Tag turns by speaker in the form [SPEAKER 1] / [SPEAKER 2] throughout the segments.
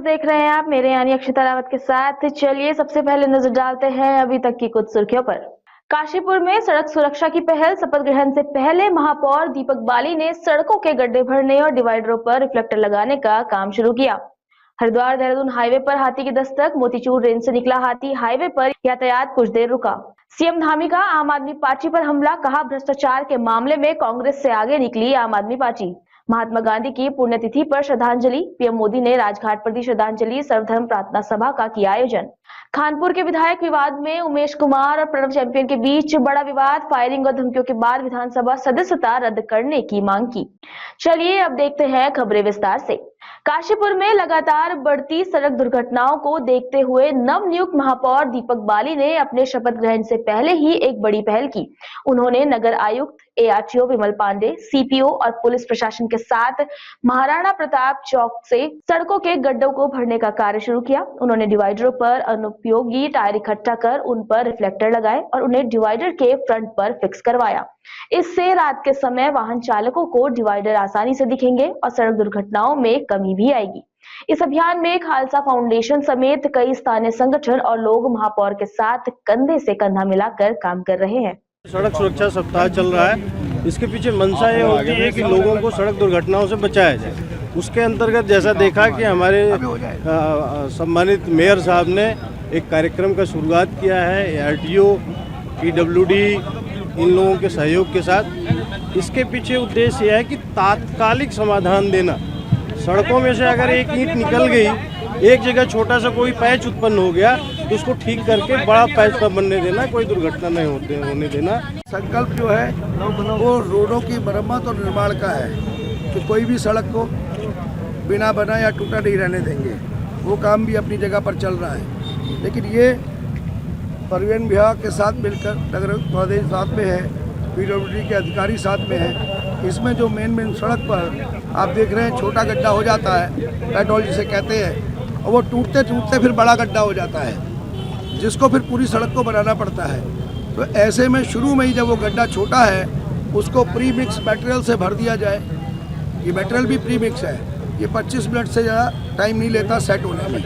[SPEAKER 1] देख रहे हैं आप मेरे यानी अक्षता रावत के साथ। चलिए सबसे पहले नजर डालते हैं अभी तक की कुछ सुर्खियों पर। काशीपुर में सड़क सुरक्षा की पहल। शपथ ग्रहण से पहले महापौर दीपक बाली ने सड़कों के गड्ढे भरने और डिवाइडरों पर रिफ्लेक्टर लगाने का काम शुरू किया। हरिद्वार देहरादून हाईवे पर हाथी की दस्तक। मोतीचूर रेंज से निकला हाथी। हाईवे पर यातायात कुछ देर रुका। सीएम धामी का आम आदमी पार्टी पर हमला। कहा भ्रष्टाचार के मामले में कांग्रेस से आगे निकली आम आदमी पार्टी। महात्मा गांधी की पुण्यतिथि पर श्रद्धांजलि। पीएम मोदी ने राजघाट पर दी श्रद्धांजलि। सर्वधर्म प्रार्थना सभा का किया आयोजन। खानपुर के विधायक विवाद में उमेश कुमार और प्रणव चैंपियन के बीच बड़ा विवाद। फायरिंग और धमकियों के बाद विधानसभा सदस्यता रद्द करने की मांग की। चलिए अब देखते हैं खबरें विस्तार से। काशीपुर में लगातार बढ़ती सड़क दुर्घटनाओं को देखते हुए नवनियुक्त महापौर दीपक बाली ने अपने शपथ ग्रहण से पहले ही एक बड़ी पहल की। उन्होंने नगर आयुक्त, एआरटीओ विमल पांडे, सीपीओ और पुलिस प्रशासन के साथ महाराणा प्रताप चौक से सड़कों के गड्ढों को भरने का कार्य शुरू किया। उन्होंने डिवाइडरों पर अनुपयोगी टायर इकट्ठा कर उन पर रिफ्लेक्टर लगाए और उन्हें डिवाइडर के फ्रंट पर फिक्स करवाया। इससे रात के समय वाहन चालकों को डिवाइडर आसानी से दिखेंगे और सड़क दुर्घटनाओं में कमी भी आएगी। इस अभियान में खालसा फाउंडेशन समेत कई स्थानीय संगठन और लोग महापौर के साथ कंधे से कंधा मिलाकर काम कर रहे हैं।
[SPEAKER 2] सड़क सुरक्षा सप्ताह चल रहा है। इसके पीछे मंशा ये होती है कि लोगों को सड़क दुर्घटनाओं से बचाया जाए। उसके अंतर्गत जैसा देखा कि हमारे सम्मानित मेयर साहब ने एक कार्यक्रम का शुरुआत किया है आरटीओ, पीडब्ल्यूडी, इन लोगों के सहयोग के साथ। इसके पीछे उद्देश्य यह है कि तात्कालिक समाधान देना। सड़कों में से अगर एक ईंट निकल गई, एक जगह छोटा सा कोई पैच उत्पन्न हो गया तो उसको ठीक करके बड़ा पैच का बनने देना, कोई दुर्घटना नहीं होने देना।
[SPEAKER 3] संकल्प जो है वो रोडों की मरम्मत और निर्माण का है कि कोई भी सड़क को बिना बना या टूटा नहीं रहने देंगे। वो काम भी अपनी जगह पर चल रहा है, लेकिन ये परिवहन विभाग के साथ मिलकर, नगर प्रदेश साथ में है, पीडब्ल्यूडी के अधिकारी साथ में है। इसमें जो मेन सड़क पर आप देख रहे हैं छोटा गड्ढा हो जाता है, पेट्रोल जिसे कहते हैं, और वो टूटते टूटते फिर बड़ा गड्ढा हो जाता है, जिसको फिर पूरी सड़क को बनाना पड़ता है। तो ऐसे में शुरू में ही जब वो गड्ढा छोटा है उसको प्री मिक्स मटेरियल से भर दिया जाए। ये मटेरियल भी प्री मिक्स है, ये 25 मिनट से ज़्यादा टाइम नहीं लेता सेट होने में।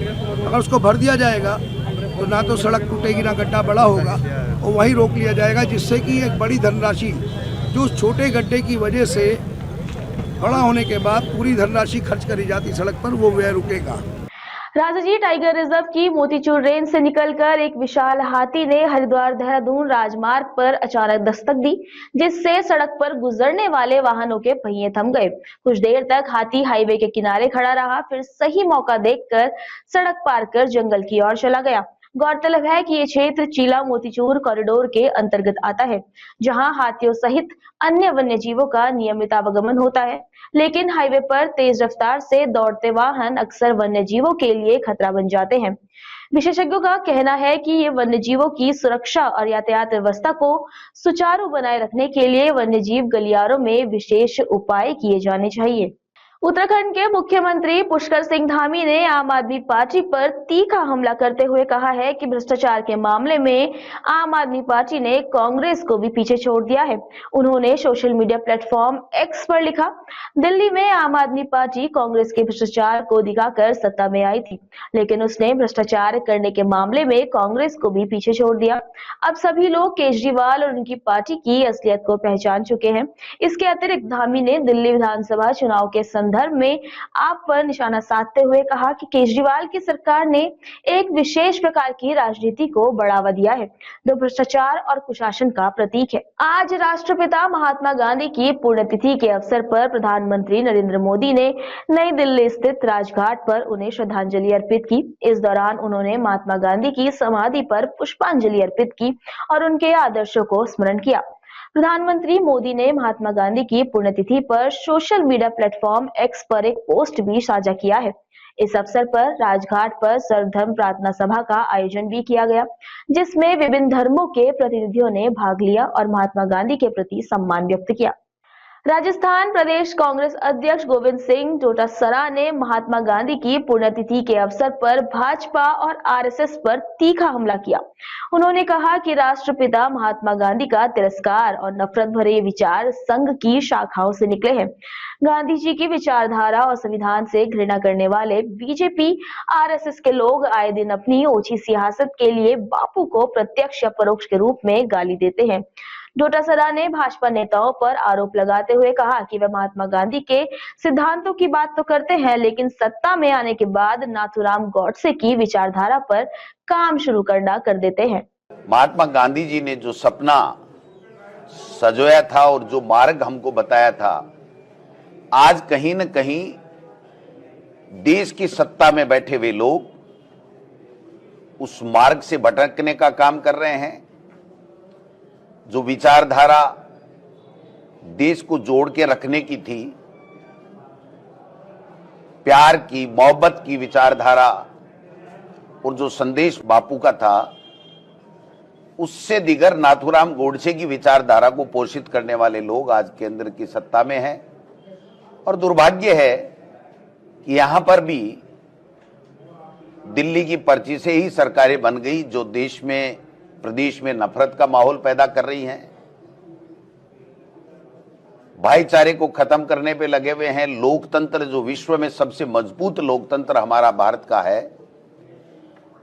[SPEAKER 3] अगर उसको भर दिया जाएगा तो ना तो सड़क टूटेगी ना गड्ढा बड़ा होगा, और वहीं रोक लिया जाएगा, जिससे कि एक बड़ी धनराशि जो उस छोटे गड्ढे की वजह से बड़ा होने के बाद पूरी धनराशि खर्च करी जाती सड़क पर, वो व्यय रुकेगा।
[SPEAKER 1] राजाजी टाइगर रिजर्व की मोतीचूर रेंज से निकलकर एक विशाल हाथी ने हरिद्वार देहरादून राजमार्ग पर अचानक दस्तक दी, जिससे सड़क पर गुजरने वाले वाहनों के पहिए थम गए। कुछ देर तक हाथी हाईवे के किनारे खड़ा रहा, फिर सही मौका देखकर सड़क पार कर जंगल की ओर चला गया। गौरतलब है कि ये क्षेत्र चीला मोतीचूर कॉरिडोर के अंतर्गत आता है, जहां हाथियों सहित अन्य वन्य जीवों का नियमित आवागमन होता है। लेकिन हाईवे पर तेज रफ्तार से दौड़ते वाहन अक्सर वन्य जीवों के लिए खतरा बन जाते हैं। विशेषज्ञों का कहना है कि ये वन्य जीवों की सुरक्षा और यातायात व्यवस्था को सुचारू बनाए रखने के लिए वन्य जीव गलियारों में विशेष उपाय किए जाने चाहिए। उत्तराखंड के मुख्यमंत्री पुष्कर सिंह धामी ने आम आदमी पार्टी पर तीखा हमला करते हुए कहा है कि भ्रष्टाचार के मामले में आम आदमी पार्टी ने कांग्रेस को भी पीछे छोड़ दिया है। उन्होंने सोशल मीडिया प्लेटफॉर्म एक्स पर लिखा, दिल्ली में आम आदमी पार्टी कांग्रेस के भ्रष्टाचार को दिखाकर सत्ता में आई थी, लेकिन उसने भ्रष्टाचार करने के मामले में कांग्रेस को भी पीछे छोड़ दिया। अब सभी लोग केजरीवाल और उनकी पार्टी की असलियत को पहचान चुके हैं। इसके अतिरिक्त धामी ने दिल्ली विधानसभा चुनाव के संदर्भ में आप पर निशाना साधते हुए कहा कि केजरीवाल की सरकार ने एक विशेष प्रकार की राजनीति को बढ़ावा दिया है, जो भ्रष्टाचार और कुशासन का प्रतीक है। आज राष्ट्रपिता महात्मा गांधी की पुण्यतिथि के अवसर पर प्रधानमंत्री नरेंद्र मोदी ने नई दिल्ली स्थित राजघाट पर उन्हें श्रद्धांजलि अर्पित की। इस दौरान उन्होंने महात्मा गांधी की समाधि पर पुष्पांजलि अर्पित की और उनके आदर्शों को स्मरण किया। प्रधानमंत्री मोदी ने महात्मा गांधी की पुण्यतिथि पर सोशल मीडिया प्लेटफॉर्म एक्स पर एक पोस्ट भी साझा किया है। इस अवसर पर राजघाट पर सर्वधर्म प्रार्थना सभा का आयोजन भी किया गया, जिसमें विभिन्न धर्मों के प्रतिनिधियों ने भाग लिया और महात्मा गांधी के प्रति सम्मान व्यक्त किया। राजस्थान प्रदेश कांग्रेस अध्यक्ष गोविंद सिंह डोटासरा ने महात्मा गांधी की पुण्यतिथि के अवसर पर भाजपा और आरएसएस पर तीखा हमला किया। उन्होंने कहा कि राष्ट्रपिता महात्मा गांधी का तिरस्कार और नफरत भरे विचार संघ की शाखाओं से निकले हैं। गांधी जी की विचारधारा और संविधान से घृणा करने वाले बीजेपी आरएसएस के लोग आए दिन अपनी ओछी सियासत के लिए बापू को प्रत्यक्ष या परोक्ष के रूप में गाली देते हैं। डोटासरा ने भाजपा नेताओं पर आरोप लगाते हुए कहा कि वे महात्मा गांधी के सिद्धांतों की बात तो करते हैं, लेकिन सत्ता में आने के बाद नाथूराम गॉडसे की विचारधारा पर काम शुरू करना कर देते हैं।
[SPEAKER 4] महात्मा गांधी जी ने जो सपना सजोया था और जो मार्ग हमको बताया था, आज कहीं न कहीं देश की सत्ता में बैठे हुए लोग उस मार्ग से भटकने का काम कर रहे हैं। जो विचारधारा देश को जोड़ के रखने की थी, प्यार की, मोहब्बत की विचारधारा और जो संदेश बापू का था, उससे दिगर नाथूराम गोडसे की विचारधारा को पोषित करने वाले लोग आज केंद्र की सत्ता में हैं। और दुर्भाग्य है कि यहां पर भी दिल्ली की पर्ची से ही सरकारें बन गई जो देश में, प्रदेश में नफरत का माहौल पैदा कर रही हैं, भाईचारे को खत्म करने पे लगे हुए हैं। लोकतंत्र, जो विश्व में सबसे मजबूत लोकतंत्र हमारा भारत का है,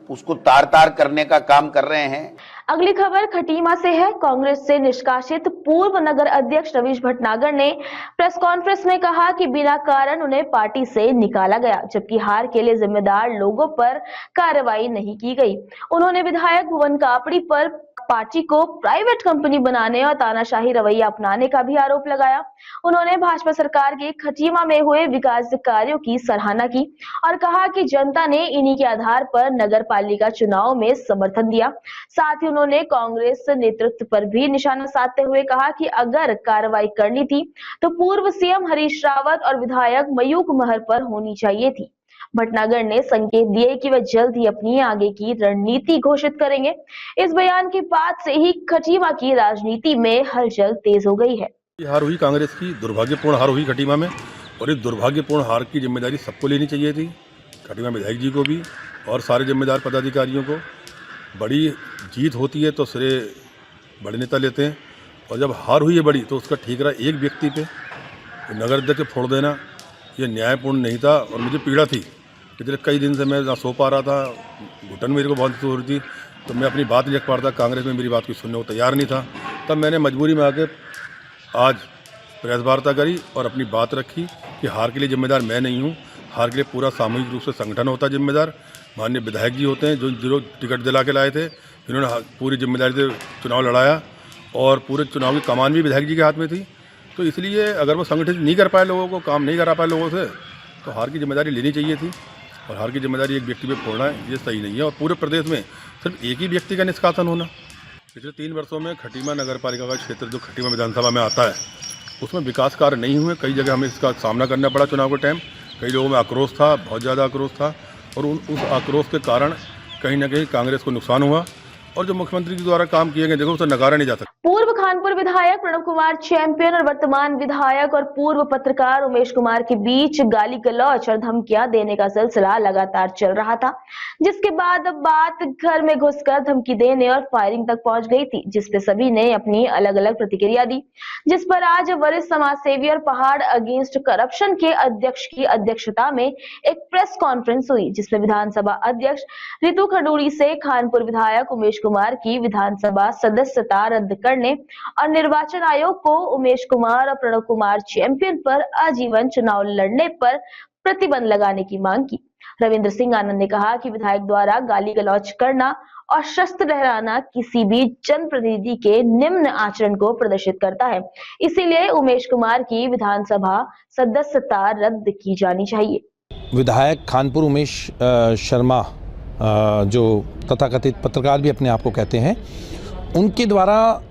[SPEAKER 4] उसको तार तार करने का काम कर रहे हैं।
[SPEAKER 1] अगली खबर खटीमा से है। कांग्रेस से निष्कासित पूर्व नगर अध्यक्ष रवीश भटनागर ने प्रेस कॉन्फ्रेंस में कहा कि बिना कारण उन्हें पार्टी से निकाला गया, जबकि हार के लिए जिम्मेदार लोगों पर कार्रवाई नहीं की गई। उन्होंने विधायक भुवन कापड़ी पर पार्टी को प्राइवेट कंपनी बनाने और तानाशाही रवैया अपनाने का भी आरोप लगाया। उन्होंने भाजपा सरकार के खटीमा में हुए विकास कार्यों की सराहना की और कहा कि जनता ने इन्हीं के आधार पर नगर पालिका चुनाव में समर्थन दिया। साथ ही उन्होंने कांग्रेस नेतृत्व पर भी निशाना साधते हुए कहा कि अगर कार्रवाई करनी थी तो पूर्व सीएम हरीश रावत और विधायक मयूख महर पर होनी चाहिए थी। भटनागर ने संकेत दिए कि वे जल्द ही अपनी आगे की रणनीति घोषित करेंगे। इस बयान के बाद से ही खटीमा की राजनीति में हलचल तेज हो गई है।
[SPEAKER 5] हार हुई कांग्रेस की, दुर्भाग्यपूर्ण हार हुई खटीमा में, और इस दुर्भाग्यपूर्ण हार की जिम्मेदारी सबको लेनी चाहिए थी, खटीमा विधायक जी को भी और सारे जिम्मेदार पदाधिकारियों को। बड़ी जीत होती है तो श्रेय बड़े नेता लेते हैं, और जब हार हुई है बड़ी तो उसका ठिकरा एक व्यक्ति पे नगर अध्यक्ष के फोड़ देना ये न्यायपूर्ण नहीं था। और मुझे पीड़ा थी, पिछले कई दिन से मैं ना सो पा रहा था, घुटन मेरे को बहुत हो रही थी, तो मैं अपनी बात नहीं रख पा रहा था। कांग्रेस में मेरी बात को सुनने को तैयार नहीं था। तब मैंने मजबूरी में आके आज प्रेस वार्ता करी और अपनी बात रखी कि हार के लिए जिम्मेदार मैं नहीं हूँ, हार के लिए पूरा सामूहिक रूप से संगठन होता है जिम्मेदार। माननीय विधायक जी होते हैं जो टिकट दिला के लाए थे, इन्होंने पूरी जिम्मेदारी से चुनाव लड़ाया और पूरे चुनाव की कमान भी विधायक जी के हाथ में थी। तो इसलिए अगर वो संगठित नहीं कर पाए लोगों को, काम नहीं करा पाए लोगों से, तो हार की जिम्मेदारी लेनी चाहिए थी। और हार की जिम्मेदारी एक व्यक्ति पे फोड़ना है, ये सही नहीं है। और पूरे प्रदेश में सिर्फ एक ही व्यक्ति का निष्कासन होना। पिछले 3 वर्षों में खटीमा नगर पालिका का क्षेत्र जो खटीमा विधानसभा में आता है, उसमें विकास कार्य नहीं हुए। कई जगह हमें इसका सामना करना पड़ा चुनाव के टाइम। कई लोगों में आक्रोश था, बहुत ज़्यादा आक्रोश था, और उस आक्रोश के कारण कहीं ना कहीं कांग्रेस को नुकसान हुआ। और जो मुख्यमंत्री जी द्वारा काम किए गए, देखो उसे नकारा नहीं जा सकता।
[SPEAKER 1] पूर्व खानपुर विधायक प्रणव कुमार चैंपियन और वर्तमान विधायक और पूर्व पत्रकार उमेश कुमार के बीच गाली गलौज और धमकियां देने का सिलसिला लगातार चल रहा था, जिसके बाद अब बात घर में घुसकर धमकी देने और फायरिंग तक पहुंच गई थी, जिसपे सभी ने अपनी अलग अलग प्रतिक्रिया दी। जिस पर आज वरिष्ठ समाज सेवी और पहाड़ अगेंस्ट करप्शन के अध्यक्ष की अध्यक्षता में एक प्रेस कॉन्फ्रेंस हुई, जिसमें विधानसभा अध्यक्ष रितु खडूड़ी से खानपुर विधायक उमेश कुमार की विधानसभा सदस्यता रद्द करने और निर्वाचन आयोग को उमेश कुमार और प्रणव कुमार चैंपियन पर आजीवन चुनाव लड़ने पर प्रतिबंध लगाने की मांग की। रविंद्र सिंह आनंद ने कहा कि विधायक द्वारा गाली गलौज करना और शस्त्र लहराना किसी भी जनप्रतिनिधि के निम्न आचरण को प्रदर्शित करता है, इसीलिए उमेश कुमार की विधानसभा सदस्यता रद्द की जानी चाहिए।
[SPEAKER 6] विधायक खानपुर उमेश शर्मा, जो तथाकथित पत्रकार भी अपने आप को कहते हैं, उनके द्वारा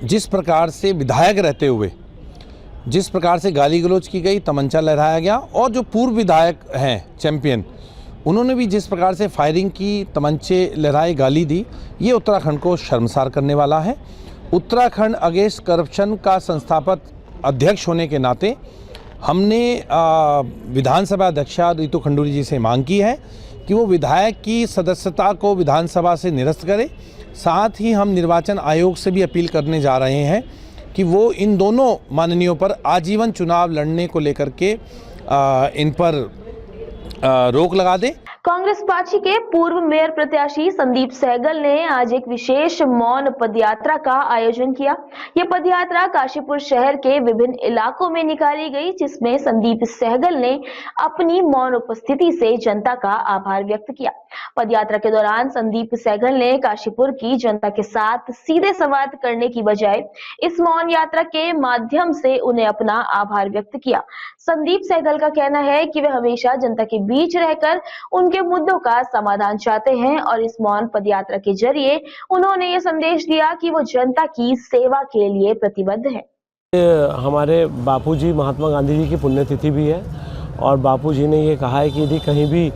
[SPEAKER 6] जिस प्रकार से विधायक रहते हुए जिस प्रकार से गाली गलौज की गई, तमंचा लहराया गया, और जो पूर्व विधायक हैं चैंपियन, उन्होंने भी जिस प्रकार से फायरिंग की, तमंचे लहराए, गाली दी, ये उत्तराखंड को शर्मसार करने वाला है। उत्तराखंड अगेंस्ट करप्शन का संस्थापक अध्यक्ष होने के नाते हमने विधानसभा अध्यक्षा रितु खंडूरी जी से मांग की है कि वो विधायक की सदस्यता को विधानसभा से निरस्त करे। साथ ही हम निर्वाचन आयोग से भी अपील करने जा रहे हैं कि वो इन दोनों माननीयों पर आजीवन चुनाव लड़ने को लेकर के इन पर रोक लगा दे।
[SPEAKER 1] कांग्रेस पार्टी के पूर्व मेयर प्रत्याशी संदीप सहगल ने आज एक विशेष मौन पदयात्रा का आयोजन किया। यह पदयात्रा काशीपुर शहर के विभिन्न इलाकों में निकाली गई, जिसमें संदीप सहगल ने अपनी मौन उपस्थिति से जनता का आभार व्यक्त किया। पदयात्रा के दौरान संदीप सहगल ने काशीपुर की जनता के साथ सीधे संवाद करने की बजाय इस मौन यात्रा के माध्यम से उन्हें अपना आभार व्यक्त किया। संदीप सहगल का कहना है कि वे हमेशा जनता के बीच रहकर उनके मुद्दों का समाधान चाहते हैं और इस मौन पदयात्रा के जरिए उन्होंने ये संदेश दिया कि वो जनता की सेवा के लिए प्रतिबद्ध है।
[SPEAKER 7] हमारे बापूजी महात्मा गांधी जी की पुण्यतिथि भी है और बापूजी ने ये कहा है कि यदि कहीं भी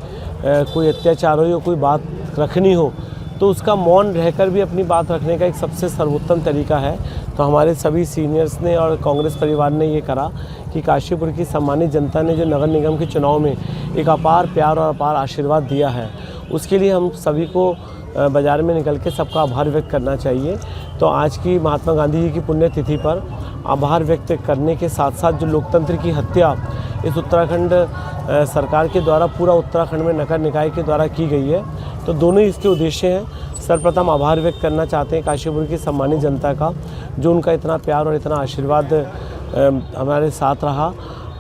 [SPEAKER 7] कोई अत्याचार हो या कोई बात रखनी हो तो उसका मौन रहकर भी अपनी बात रखने का एक सबसे सर्वोत्तम तरीका है। तो हमारे सभी सीनियर्स ने और कांग्रेस परिवार ने ये करा कि काशीपुर की सम्मानित जनता ने जो नगर निगम के चुनाव में एक अपार प्यार और अपार आशीर्वाद दिया है, उसके लिए हम सभी को बाज़ार में निकल के सबका आभार व्यक्त करना चाहिए। तो आज की महात्मा गांधी जी की पुण्यतिथि पर आभार व्यक्त करने के साथ साथ जो लोकतंत्र की हत्या इस उत्तराखंड सरकार के द्वारा पूरा उत्तराखंड में नगर निकाय के द्वारा की गई है, तो दोनों इसके उद्देश्य हैं। सर्वप्रथम आभार व्यक्त करना चाहते हैं काशीपुर की सम्मानित जनता का, जो उनका इतना प्यार और इतना आशीर्वाद हमारे साथ रहा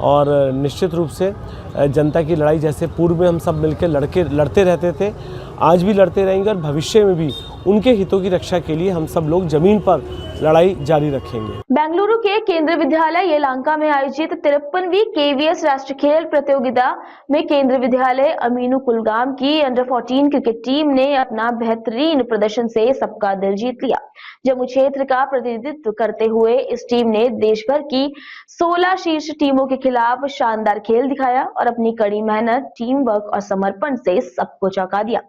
[SPEAKER 7] और निश्चित रूप से जनता की लड़ाई जैसे पूर्व में हम सब मिलकर लड़ते रहते थे, आज भी लड़ते रहेंगे और भविष्य में भी उनके हितों की रक्षा के लिए हम सब लोग जमीन पर लड़ाई जारी रखेंगे।
[SPEAKER 1] बेंगलुरु के केंद्रीय विद्यालय येलांका में आयोजित 53वीं केवीएस राष्ट्रीय खेल प्रतियोगिता में केंद्रीय विद्यालय अमीनू कुलगाम की अंडर 14 क्रिकेट टीम ने अपना बेहतरीन प्रदर्शन से सबका दिल जीत लिया। जम्मू क्षेत्र का प्रतिनिधित्व करते हुए इस टीम ने देश भर की 16 शीर्ष टीमों के खिलाफ शानदार खेल दिखाया और अपनी कड़ी मेहनत, टीम वर्क और समर्पण से सबको चौंका दिया।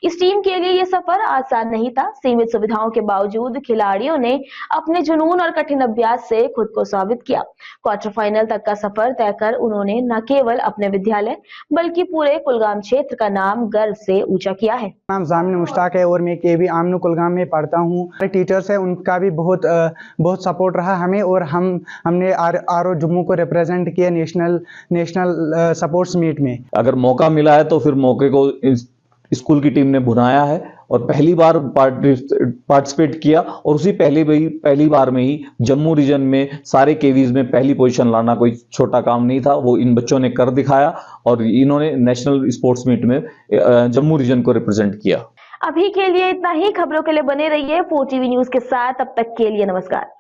[SPEAKER 1] इस टीम के लिए यह सफर आसान नहीं था। सीमित सुविधाओं के बावजूद खिलाड़ियों ने अपने जुनून और कठिन अभ्यास से खुद को साबित किया। क्वार्टर फाइनल तक का सफर तय कर उन्होंने न केवल अपने विद्यालय बल्कि पूरे कुलगाम क्षेत्र का नाम गर्व से ऊंचा किया है।
[SPEAKER 8] नाम जामिन मुश्ताक है और मैं केवी अमीनू कुलगाम में पढ़ता हूँ। टीचर्स है उनका भी बहुत सपोर्ट रहा हमें और हमने आरओ जम्मू को रिप्रेजेंट किया नेशनल स्पोर्ट्स मीट में। अगर मौका मिला है तो फिर मौके को स्कूल की टीम ने भुनाया है और पहली बार पार्टिसिपेट किया और उसी पहली बार में ही जम्मू रीजन में सारे केवीज में पहली पोजीशन लाना कोई छोटा काम नहीं था, वो इन बच्चों ने कर दिखाया और इन्होंने नेशनल स्पोर्ट्स मीट में जम्मू रीजन को रिप्रेजेंट किया।
[SPEAKER 1] अभी के लिए इतना ही। खबरों के लिए बने रहिए 4TV न्यूज के साथ। अब तक के लिए नमस्कार।